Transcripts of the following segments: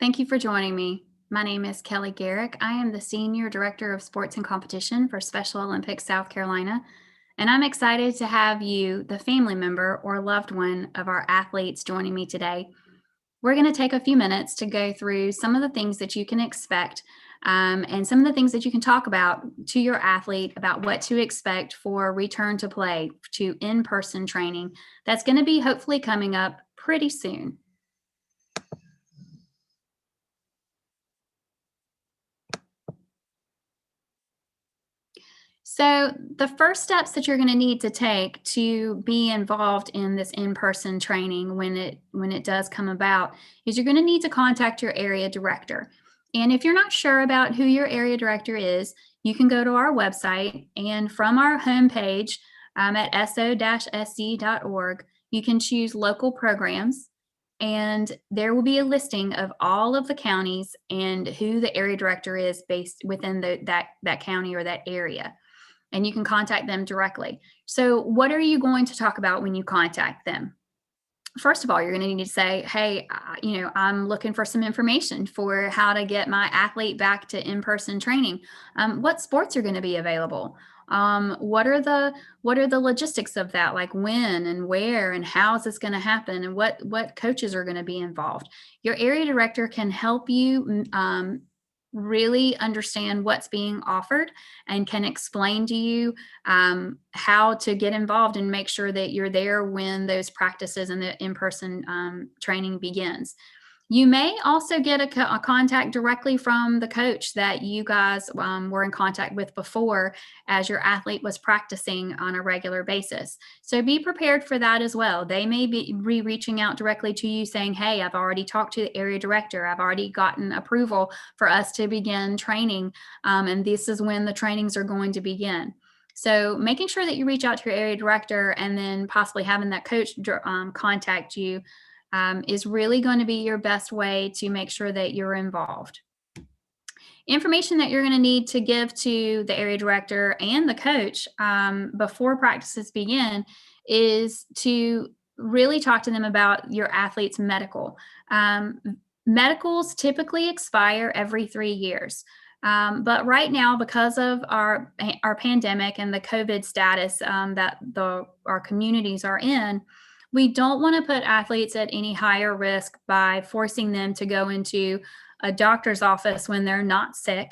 Thank you for joining me. My name is Kelly Garrick. I am the Senior Director of Sports and Competition for Special Olympics South Carolina, and I'm excited to have you, the family member or loved one of our athletes, joining me today. We're going to take a few minutes to go through some of the things that you can expect and some of the things that you can talk about to your athlete about what to expect for return to play, to in person training that's going to be hopefully coming up pretty soon. So, the first steps that you're going to need to take to be involved in this in-person training when it does come about is you're going to need to contact your area director. And if you're not sure about who your area director is, you can go to our website and from our homepage at so-sc.org, you can choose local programs and there will be a listing of all of the counties and who the area director is based within that county or that area, and you can contact them directly. So, what are you going to talk about when you contact them? First of all, you're going to need to say, "Hey, I'm looking for some information for how to get my athlete back to in-person training. What sports are going to be available? What are the logistics of that? Like when and where and how is this going to happen? And what coaches are going to be involved?" Your area director can help you really understand what's being offered and can explain to you how to get involved and make sure that you're there when those practices and the in-person training begins. You may also get a contact directly from the coach that you guys were in contact with before as your athlete was practicing on a regular basis. So be prepared for that as well. They may be reaching out directly to you saying, "Hey, I've already talked to the area director. I've already gotten approval for us to begin training. And this is when the trainings are going to begin." So making sure that you reach out to your area director and then possibly having that coach contact you is really going to be your best way to make sure that you're involved. Information that you're going to need to give to the area director and the coach before practices begin is to really talk to them about your athlete's medical. Medicals typically expire every 3 years. But right now, because of our pandemic and the COVID status that our communities are in, we don't want to put athletes at any higher risk by forcing them to go into a doctor's office when they're not sick,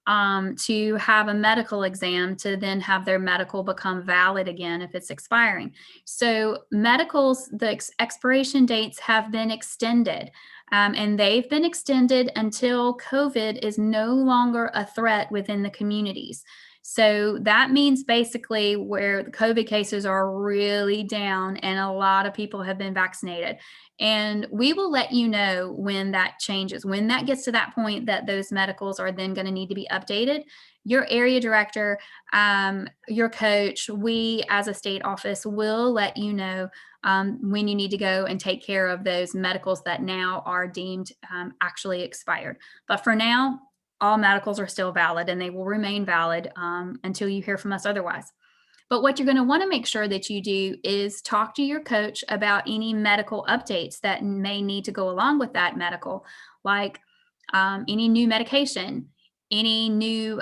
to have a medical exam to then have their medical become valid again if it's expiring. So, medicals, the expiration dates have been extended. And they've been extended until COVID is no longer a threat within the communities. So that means basically where the COVID cases are really down and a lot of people have been vaccinated. And we will let you know when that changes, when that gets to that point that those medicals are then going to need to be updated. Your area director, your coach, we as a state office will let you know when you need to go and take care of those medicals that now are deemed actually expired. But for now, all medicals are still valid and they will remain valid until you hear from us otherwise. But what you're going to want to make sure that you do is talk to your coach about any medical updates that may need to go along with that medical, like any new medication, any new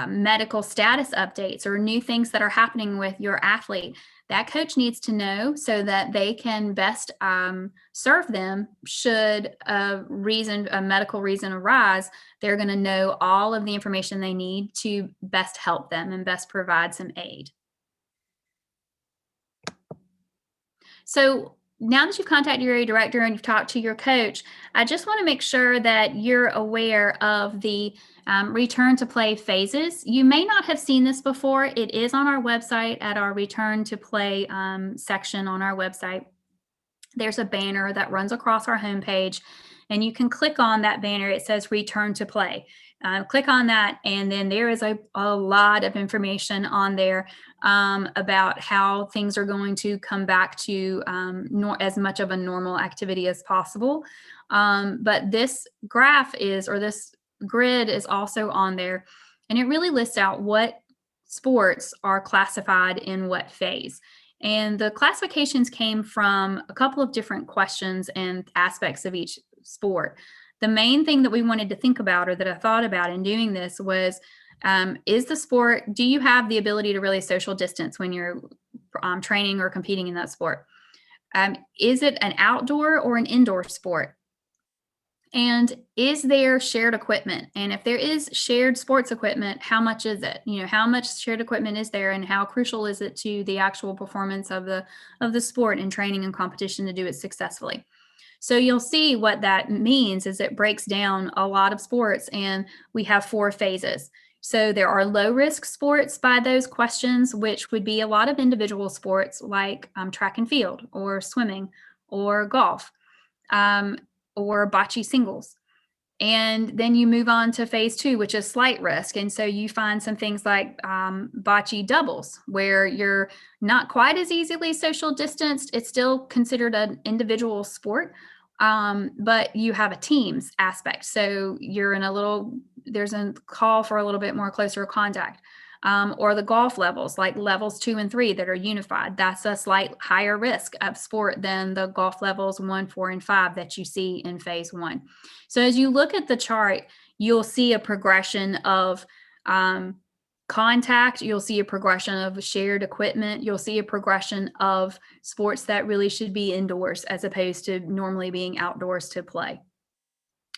medical status updates, or new things that are happening with your athlete. That coach needs to know so that they can best serve them should a medical reason arise. They're going to know all of the information they need to best help them and best provide some aid. So now that you've contacted your area director and you've talked to your coach, I just want to make sure that you're aware of the return to play phases. You may not have seen this before. It is on our website at our return to play section on our website. There's a banner that runs across our homepage, and you can click on that banner. It says return to play. Click on that, and then there is a lot of information on there about how things are going to come back to as much of a normal activity as possible. But this this grid is also on there, and it really lists out what sports are classified in what phase. And the classifications came from a couple of different questions and aspects of each sport. The main thing that we wanted to think about, or that I thought about in doing this, was is the sport, do you have the ability to really social distance when you're training or competing in that sport? Is it an outdoor or an indoor sport? And is there shared equipment? And if there is shared sports equipment, how much is it? How much shared equipment is there, and how crucial is it to the actual performance of the sport and training and competition to do it successfully? So you'll see what that means is it breaks down a lot of sports, and we have 4 phases. So there are low risk sports by those questions, which would be a lot of individual sports like track and field or swimming or golf, um, or bocce singles. And then you move on to phase 2, which is slight risk. And so you find some things like bocce doubles, where you're not quite as easily social distanced. It's still considered an individual sport, but you have a teams aspect. So there's a call for a little bit more closer contact. Or the golf levels, like levels 2 and 3 that are unified. That's a slight higher risk of sport than the golf levels 1, 4, and 5 that you see in phase 1. So as you look at the chart, you'll see a progression of contact. You'll see a progression of shared equipment. You'll see a progression of sports that really should be indoors as opposed to normally being outdoors to play.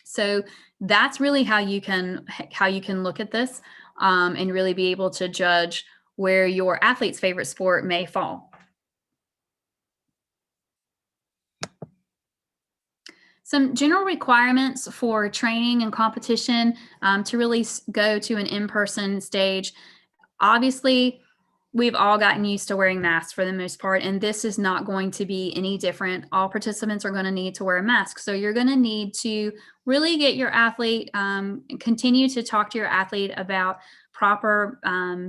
So that's really how you can look at this, and really be able to judge where your athlete's favorite sport may fall. Some general requirements for training and competition to really go to an in-person stage. Obviously, we've all gotten used to wearing masks for the most part, and this is not going to be any different. All participants are going to need to wear a mask. So you're going to need to really get your athlete, continue to talk to your athlete about proper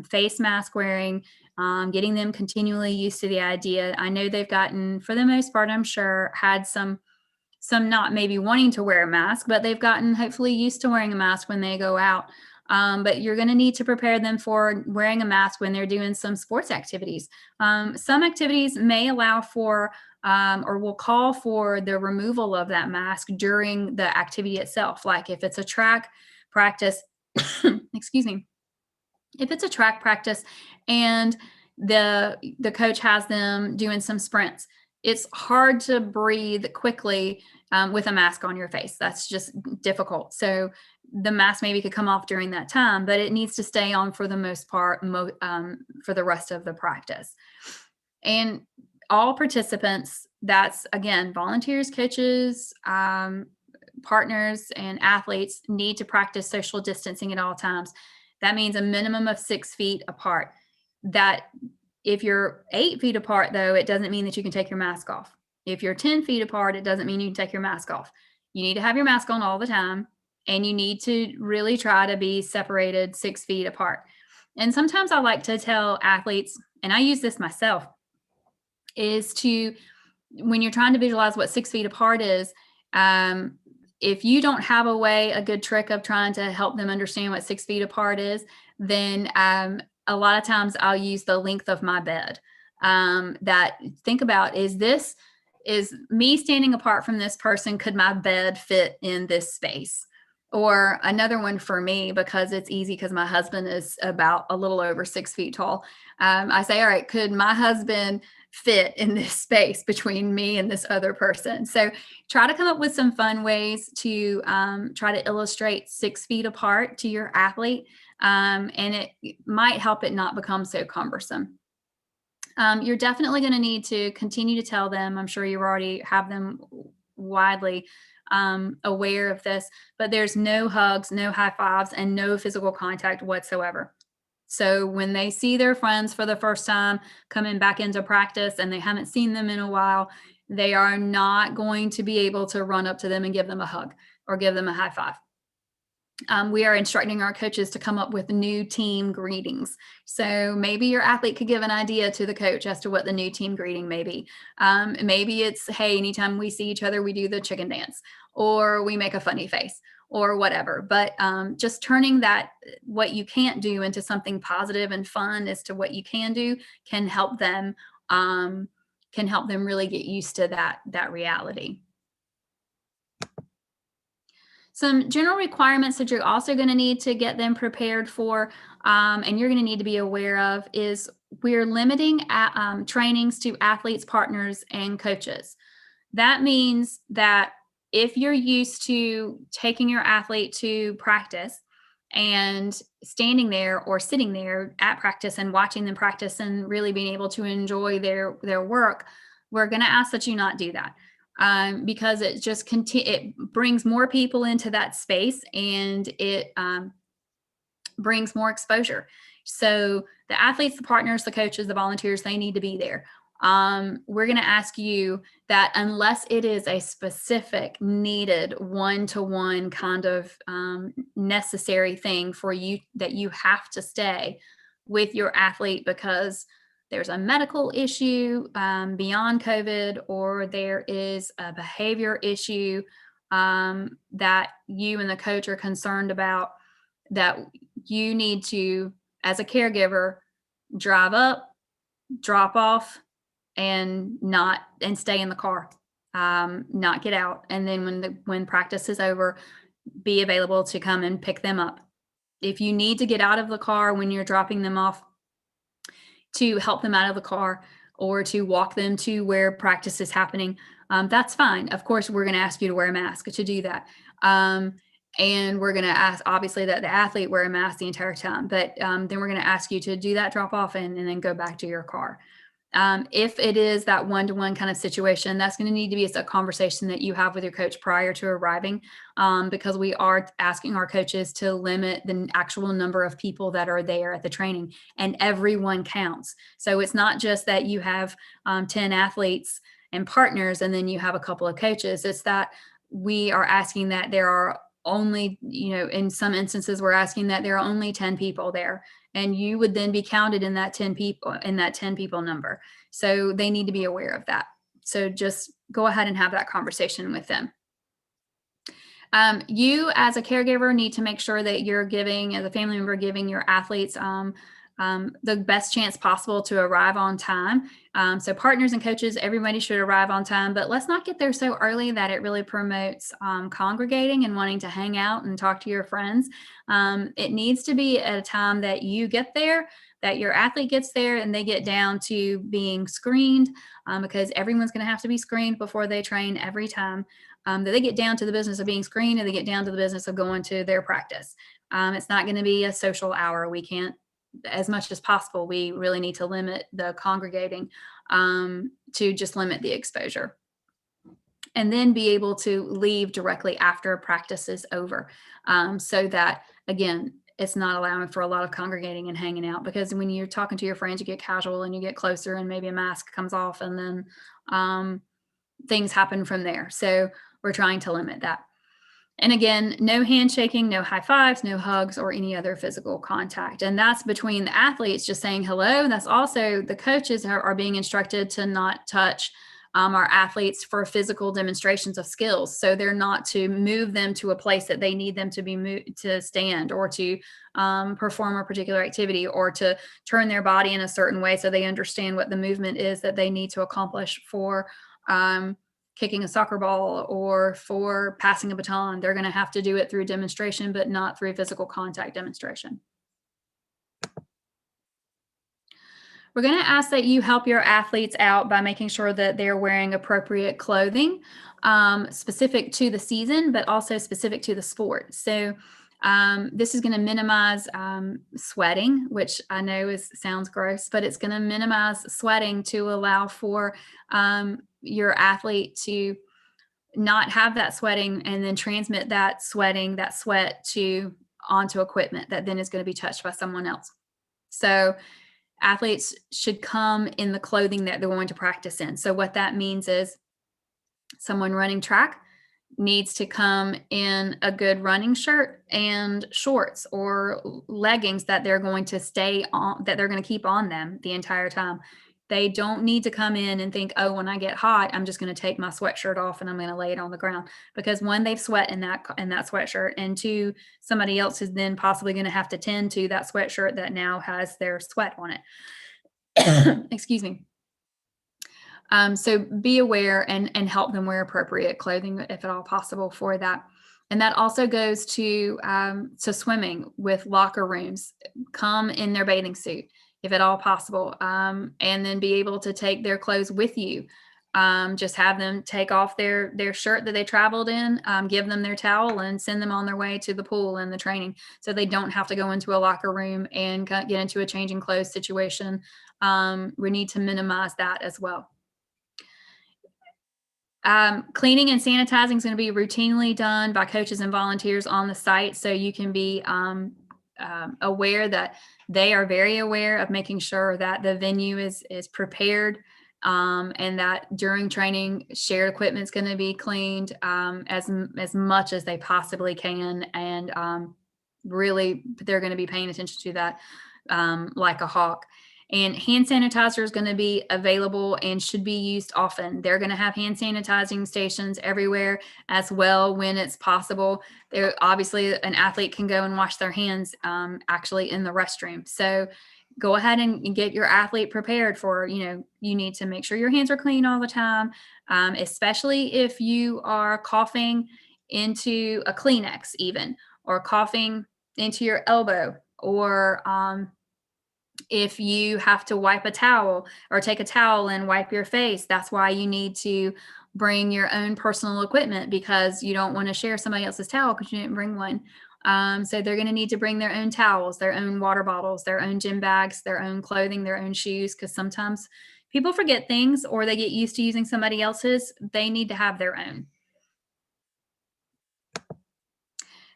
face mask wearing, getting them continually used to the idea. I know they've gotten, for the most part, I'm sure, had some not maybe wanting to wear a mask, but they've gotten hopefully used to wearing a mask when they go out. But you're going to need to prepare them for wearing a mask when they're doing some sports activities. Some activities may allow for or will call for the removal of that mask during the activity itself. Like if it's a track practice, excuse me, if it's a track practice and the coach has them doing some sprints, it's hard to breathe quickly with a mask on your face. That's just difficult. So the mask maybe could come off during that time, but it needs to stay on for the most part for the rest of the practice. And all participants, that's again, volunteers, coaches, partners, and athletes need to practice social distancing at all times. That means a minimum of 6 feet apart. That if you're 8 feet apart, though, it doesn't mean that you can take your mask off. If you're 10 feet apart, it doesn't mean you can take your mask off. You need to have your mask on all the time, and you need to really try to be separated 6 feet apart. And sometimes I like to tell athletes, and I use this myself, is to, when you're trying to visualize what 6 feet apart is, if you don't have a good trick of trying to help them understand what 6 feet apart is, then a lot of times I'll use the length of my bed. That think about, is me standing apart from this person, could my bed fit in this space? Or another one for me, because it's easy because my husband is about a little over 6 feet tall. I say, all right, could my husband fit in this space between me and this other person? So try to come up with some fun ways to try to illustrate 6 feet apart to your athlete. And it might help it not become so cumbersome. You're definitely going to need to continue to tell them, I'm sure you already have them widely aware of this, but there's no hugs, no high fives, and no physical contact whatsoever. So when they see their friends for the first time coming back into practice and they haven't seen them in a while, they are not going to be able to run up to them and give them a hug or give them a high five. We are instructing our coaches to come up with new team greetings. So maybe your athlete could give an idea to the coach as to what the new team greeting may be. Maybe it's, hey, anytime we see each other, we do the chicken dance, or we make a funny face, or whatever. But just turning that, what you can't do, into something positive and fun as to what you can do, can help them really get used to that reality. Some general requirements that you're also going to need to get them prepared for, and you're going to need to be aware of, is we're limiting trainings to athletes, partners, and coaches. That means that if you're used to taking your athlete to practice and standing there or sitting there at practice and watching them practice and really being able to enjoy their work, we're going to ask that you not do that, because it just it brings more people into that space, and it brings more exposure. So the athletes, the partners, the coaches, the volunteers, they need to be there. We're going to ask you that unless it is a specific needed one-to-one kind of necessary thing for you, that you have to stay with your athlete because there's a medical issue beyond COVID, or there is a behavior issue that you and the coach are concerned about, that you need to, as a caregiver, drive up, drop off, and stay in the car, not get out. And then when practice is over, be available to come and pick them up. If you need to get out of the car when you're dropping them off, to help them out of the car or to walk them to where practice is happening, that's fine. Of course, we're going to ask you to wear a mask to do that. And we're going to ask, obviously, that the athlete wear a mask the entire time. But then we're going to ask you to do that drop off and then go back to your car. If it is that one-to-one kind of situation, that's going to need to be a conversation that you have with your coach prior to arriving, because we are asking our coaches to limit the actual number of people that are there at the training, and everyone counts. So it's not just that you have 10 athletes and partners and then you have a couple of coaches. It's that we are asking that there are only, in some instances, we're asking that there are only 10 people there, and you would then be counted in that 10 people number. So they need to be aware of that. So just go ahead and have that conversation with them. You as a caregiver need to make sure that you're giving, as a family member, giving your athletes the best chance possible to arrive on time. So partners and coaches, everybody should arrive on time, but let's not get there so early that it really promotes congregating and wanting to hang out and talk to your friends. It needs to be at a time that you get there, that your athlete gets there, and they get down to being screened, because everyone's going to have to be screened before they train every time. That they get down to the business of being screened, and they get down to the business of going to their practice. It's not going to be a social hour. We can't, as much as possible, we really need to limit the congregating, to just limit the exposure, and then be able to leave directly after practice is over, so that, again, it's not allowing for a lot of congregating and hanging out, because when you're talking to your friends, you get casual and you get closer, and maybe a mask comes off, and then things happen from there. So we're trying to limit that. And again, no handshaking, no high fives, no hugs, or any other physical contact. And that's between the athletes just saying hello. That's also the coaches are being instructed to not touch our athletes for physical demonstrations of skills. So they're not to move them to a place that they need them to be moved to stand, or to perform a particular activity, or to turn their body in a certain way so they understand what the movement is that they need to accomplish for kicking a soccer ball or for passing a baton. They're going to have to do it through demonstration, but not through physical contact demonstration. We're going to ask that you help your athletes out by making sure that they're wearing appropriate clothing, specific to the season, but also specific to the sport. So this is going to minimize sweating, which I know sounds gross, but it's going to minimize sweating to allow for your athlete to not have that sweating, and then transmit that sweat onto equipment that then is going to be touched by someone else. So athletes should come in the clothing that they're going to practice in. So what that means is someone running track needs to come in a good running shirt and shorts or leggings that they're going to stay on, that they're going to keep on them the entire time. They don't need to come in and think, oh, when I get hot, I'm just going to take my sweatshirt off and I'm going to lay it on the ground. Because one, they've sweat in that sweatshirt, and two, somebody else is then possibly going to have to tend to that sweatshirt that now has their sweat on it. Excuse me. So be aware and help them wear appropriate clothing if at all possible for that. And that also goes to swimming with locker rooms. Come in their bathing suit if at all possible, and then be able to take their clothes with you. Just have them take off their shirt that they traveled in, give them their towel, and send them on their way to the pool and the training, so they don't have to go into a locker room and get into a changing clothes situation. We need to minimize that as well. Cleaning and sanitizing is going to be routinely done by coaches and volunteers on the site, so you can be aware that they are very aware of making sure that the venue is prepared, and that during training, shared equipment is going to be cleaned as much as they possibly can, and really they're going to be paying attention to that like a hawk. And hand sanitizer is going to be available and should be used often. They're going to have hand sanitizing stations everywhere as well when it's possible. There, obviously, an athlete can go and wash their hands actually in the restroom. So go ahead and get your athlete prepared for, you need to make sure your hands are clean all the time, especially if you are coughing into a Kleenex even, or coughing into your elbow, or if you have to wipe a towel or take a towel and wipe your face. That's why you need to bring your own personal equipment, because you don't want to share somebody else's towel because you didn't bring one. So they're going to need to bring their own towels, their own water bottles, their own gym bags, their own clothing, their own shoes, because sometimes people forget things or they get used to using somebody else's. They need to have their own.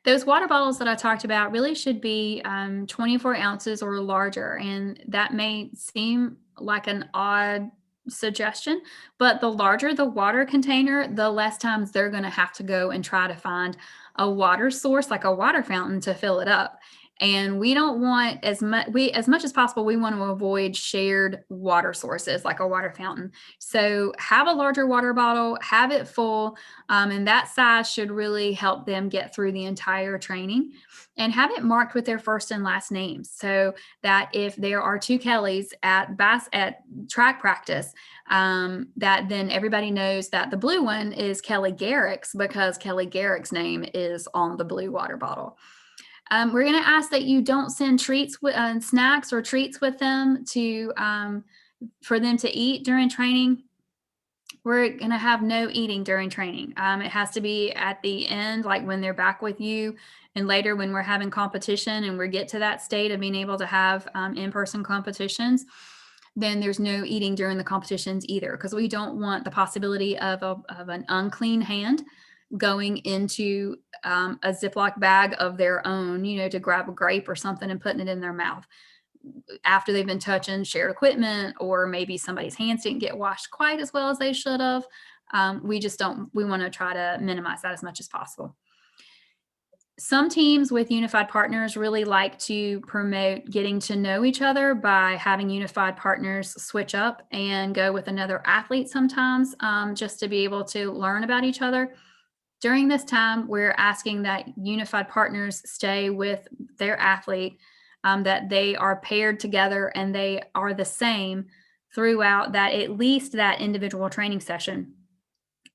Those water bottles that I talked about really should be 24 ounces or larger. And that may seem like an odd suggestion, but the larger the water container, the less times they're going to have to go and try to find a water source like a water fountain to fill it up. And we don't want as much as possible, we want to avoid shared water sources like a water fountain. So have a larger water bottle, have it full, and that size should really help them get through the entire training. And have it marked with their first and last names, so that if there are two Kellys at track practice, that then everybody knows that the blue one is Kelly Garrick's, because Kelly Garrick's name is on the blue water bottle. We're going to ask that you don't send treats with snacks or treats with them for them to eat during training. We're going to have no eating during training. It has to be at the end, like when they're back with you, and later when we're having competition and we get to that state of being able to have in-person competitions. Then there's no eating during the competitions either, because we don't want the possibility of an unclean hand going into a Ziploc bag of their own, to grab a grape or something and putting it in their mouth after they've been touching shared equipment, or maybe somebody's hands didn't get washed quite as well as they should have. We want to try to minimize that as much as possible. Some teams with unified partners really like to promote getting to know each other by having unified partners switch up and go with another athlete sometimes, just to be able to learn about each other. During this time, we're asking that unified partners stay with their athlete, that they are paired together and they are the same throughout at least that individual training session,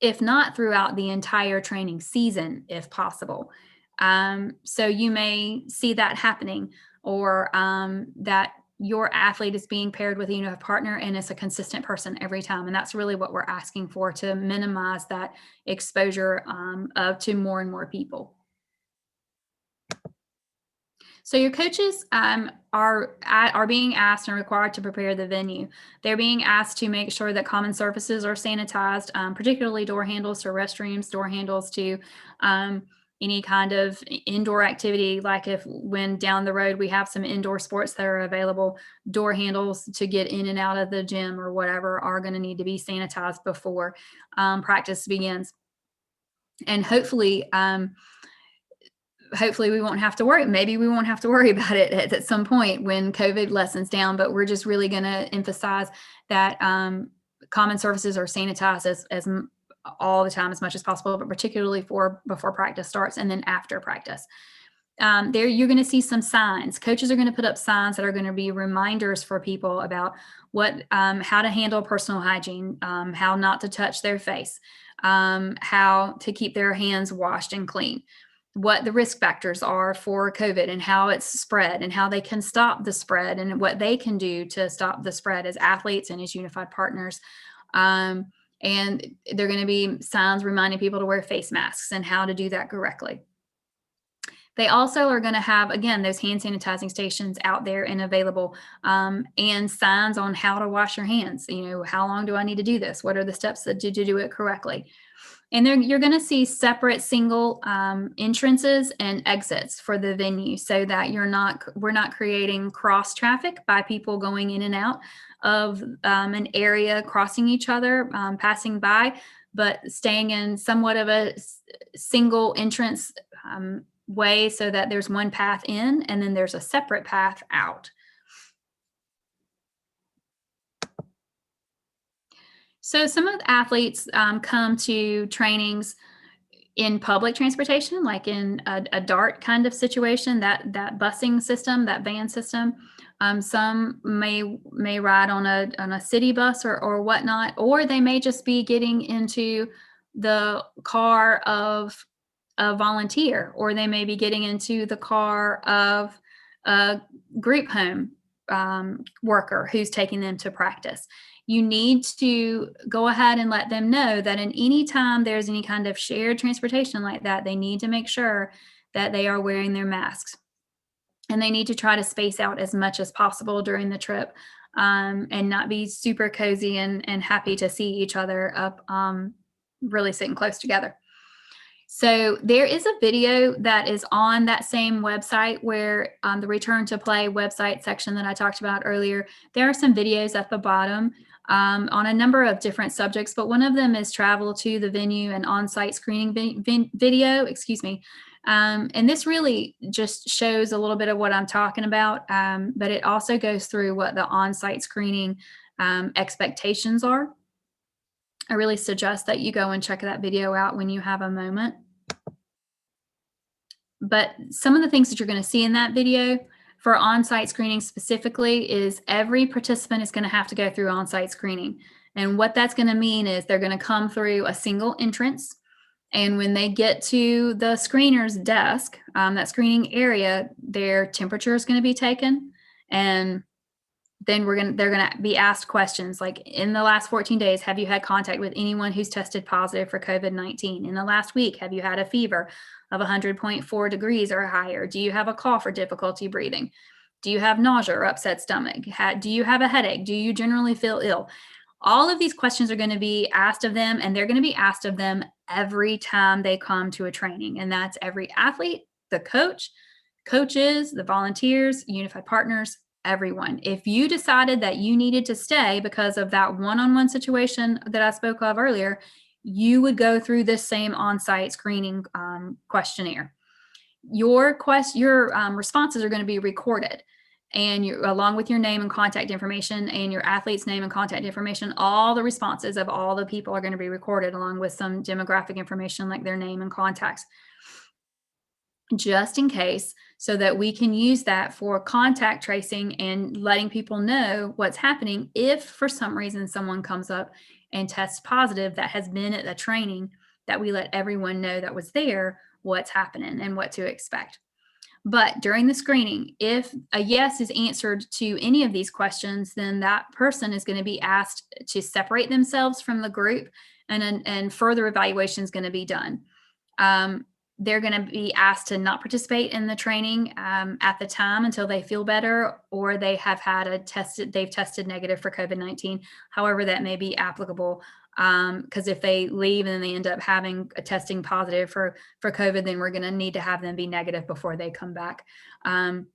if not throughout the entire training season, if possible. So you may see that happening, or that your athlete is being paired with a unified partner and it's a consistent person every time. And that's really what we're asking for, to minimize that exposure to more and more people. So your coaches are being asked and required to prepare the venue. They're being asked to make sure that common surfaces are sanitized, particularly door handles to restrooms, door handles to any kind of indoor activity, like when down the road we have some indoor sports that are available, door handles to get in and out of the gym or whatever are going to need to be sanitized before practice begins. And hopefully we won't have to worry. Maybe we won't have to worry about it at some point when COVID lessens down, but we're just really going to emphasize that common surfaces are sanitized as all the time as much as possible, but particularly before practice starts and then after practice. There you're going to see some signs. Coaches are going to put up signs that are going to be reminders for people about how to handle personal hygiene, how not to touch their face, how to keep their hands washed and clean. what the risk factors are for COVID and how it's spread and how they can stop the spread and what they can do to stop the spread as athletes and as unified partners. And there are going to be signs reminding people to wear face masks and how to do that correctly. They also are going to have, again, those hand sanitizing stations out there and available, and signs on how to wash your hands. How long do I need to do this? What are the steps to do it correctly? And you're going to see separate single entrances and exits for the venue, so that we're not creating cross traffic by people going in and out of an area, crossing each other, passing by, but staying in somewhat of a single entrance way, so that there's one path in and then there's a separate path out. So some of the athletes come to trainings in public transportation, like in a DART kind of situation, that busing system, that van system. Some may ride on a city bus or whatnot, or they may just be getting into the car of a volunteer, or they may be getting into the car of a group home worker who's taking them to practice. You need to go ahead and let them know that in any time there's any kind of shared transportation like that, they need to make sure that they are wearing their masks. And they need to try to space out as much as possible during the trip, and not be super cozy and happy to see each other up, really sitting close together. So there is a video that is on that same website where the Return to Play website section that I talked about earlier. There are some videos at the bottom on a number of different subjects, but one of them is travel to the venue and on-site screening video, excuse me. And this really just shows a little bit of what I'm talking about, but it also goes through what the on-site screening expectations are. I really suggest that you go and check that video out when you have a moment. But some of the things that you're going to see in that video for on-site screening specifically is every participant is going to have to go through on-site screening. And what that's going to mean is they're going to come through a single entrance. And when they get to the screener's desk, that screening area, their temperature is going to be taken. And then they're going to be asked questions like, in the last 14 days, have you had contact with anyone who's tested positive for COVID-19? In the last week, have you had a fever of 100.4 degrees or higher? Do you have a cough or difficulty breathing? Do you have nausea or upset stomach? Do you have a headache? Do you generally feel ill? All of these questions are going to be asked of them, and they're going to be asked of them every time they come to a training. And that's every athlete, the coach, coaches, the volunteers, unified partners, everyone. If you decided that you needed to stay because of that one-on-one situation that I spoke of earlier, you would go through this same on-site screening questionnaire. Your responses are going to be recorded, and along with your name and contact information and your athlete's name and contact information, all the responses of all the people are going to be recorded, along with some demographic information like their name and contacts, just in case, so that we can use that for contact tracing and letting people know what's happening if for some reason someone comes up and tests positive that has been at the training, that we let everyone know that was there what's happening and what to expect. But during the screening, if a yes is answered to any of these questions, then that person is going to be asked to separate themselves from the group, and further evaluation is going to be done. They're going to be asked to not participate in the training at the time until they feel better, or they have they've tested negative for COVID-19, however that may be applicable. Because if they leave and then they end up having a testing positive for COVID, then we're going to need to have them be negative before they come back, and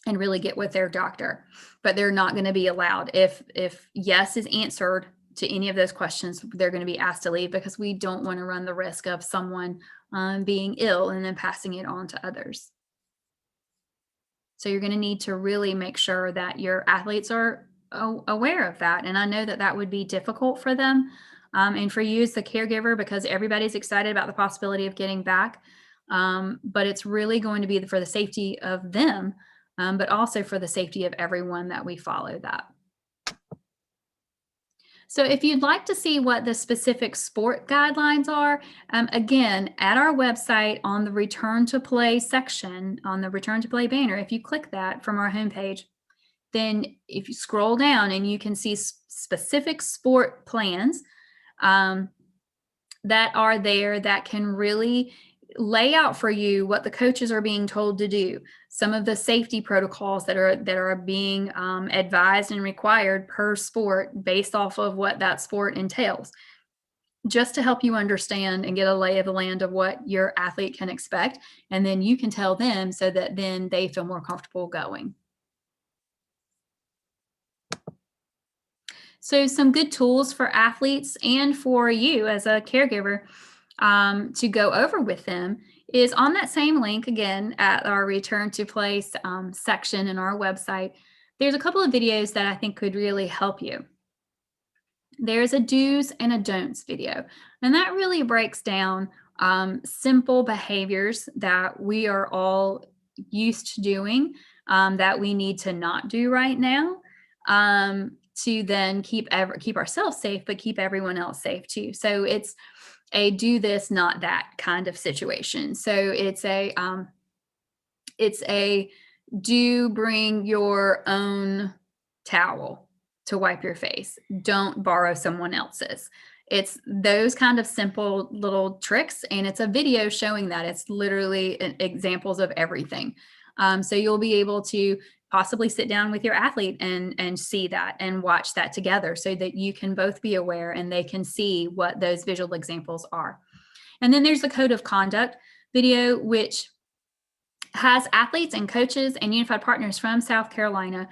really get with their doctor. But they're not going to be allowed. If yes is answered to any of those questions, they're going to be asked to leave, because we don't want to run the risk of someone being ill and then passing it on to others. So you're going to need to really make sure that your athletes are aware of that. And I know that that would be difficult for them, and for you as the caregiver, because everybody's excited about the possibility of getting back. But it's really going to be for the safety of them, but also for the safety of everyone that we follow that. So if you'd like to see what the specific sport guidelines are, again, at our website on the Return to Play section, on the Return to Play banner, if you click that from our homepage, then if you scroll down and you can see specific sport plans that are there that can really lay out for you what the coaches are being told to do, some of the safety protocols that are being advised and required per sport based off of what that sport entails, just to help you understand and get a lay of the land of what your athlete can expect, and then you can tell them so that then they feel more comfortable going. So some good tools for athletes and for you as a caregiver to go over with them is on that same link again at our Return to Place section in our website. There's a couple of videos that I think could really help you. There's a do's and a don'ts video, and that really breaks down simple behaviors that we are all used to doing that we need to not do right now. To then keep ourselves safe, but keep everyone else safe too. So it's a do this, not that kind of situation. So it's a do bring your own towel to wipe your face. Don't borrow someone else's. It's those kind of simple little tricks, and it's a video showing that. It's literally examples of everything. So you'll be able to possibly sit down with your athlete and see that and watch that together so that you can both be aware and they can see what those visual examples are. And then there's the code of conduct video, which has athletes and coaches and unified partners from South Carolina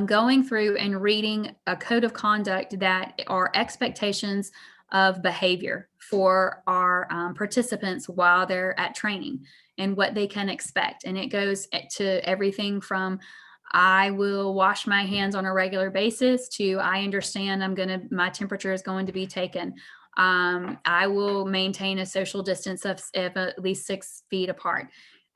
going through and reading a code of conduct that are expectations of behavior for our participants while they're at training and what they can expect. And it goes to everything from I will wash my hands on a regular basis to I understand my temperature is going to be taken. I will maintain a social distance of at least 6 feet apart.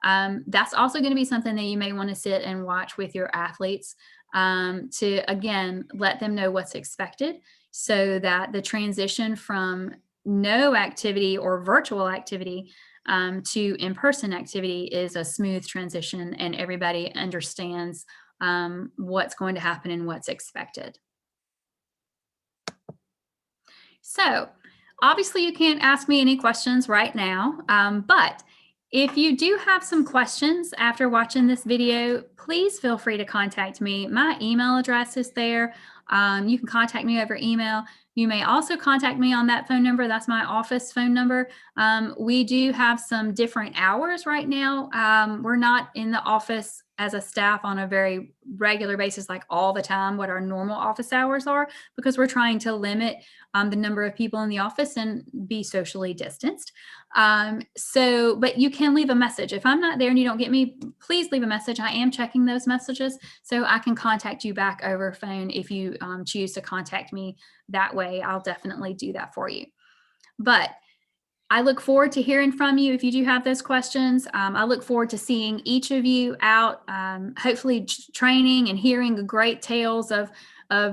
That's also going to be something that you may want to sit and watch with your athletes to, again, let them know what's expected so that the transition from no activity or virtual activity to in-person activity is a smooth transition and everybody understands what's going to happen and what's expected. So obviously you can't ask me any questions right now, but if you do have some questions after watching this video, please feel free to contact me. My email address is there. You can contact me over email. You may also contact me on that phone number. That's my office phone number. We do have some different hours right now. We're not in the office as a staff on a very regular basis, like all the time, what our normal office hours are, because we're trying to limit the number of people in the office and be socially distanced. But you can leave a message. If I'm not there and you don't get me, please leave a message. I am checking those messages so I can contact you back over phone if you choose to contact me that way. I'll definitely do that for you. But I look forward to hearing from you if you do have those questions. I look forward to seeing each of you out, hopefully training and hearing the great tales of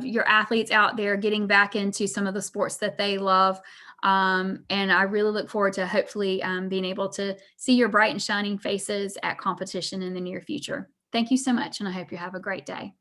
your athletes out there getting back into some of the sports that they love. And I really look forward to hopefully being able to see your bright and shining faces at competition in the near future. Thank you so much, and I hope you have a great day.